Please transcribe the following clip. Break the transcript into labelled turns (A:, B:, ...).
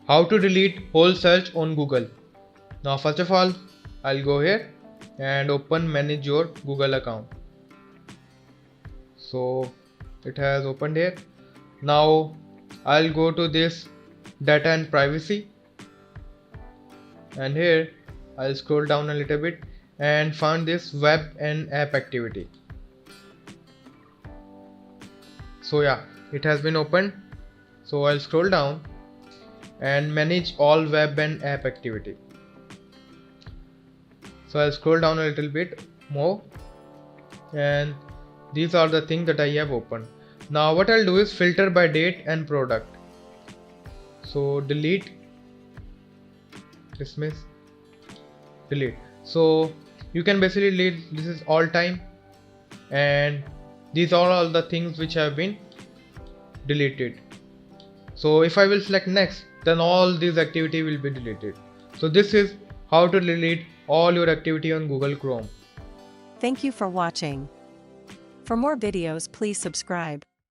A: How to delete whole search on Google. Now first of all, I'll go here and open manage your Google account. So it has opened here. Now I'll go to this data and privacy, and here I'll scroll down a little bit and find this web and app activity. So yeah, it has been opened. So I'll scroll down and manage all web and app activity. So I'll scroll down a little bit more, and these are the things that I have opened. Now what I'll do is filter by date and product. So delete, dismiss, delete. So you can basically delete, this is all time, and these are all the things which have been deleted. So if I will select next, then all these activity will be deleted. So this is how to delete all your activity on Google Chrome.
B: Thank you for watching. For more videos, please subscribe.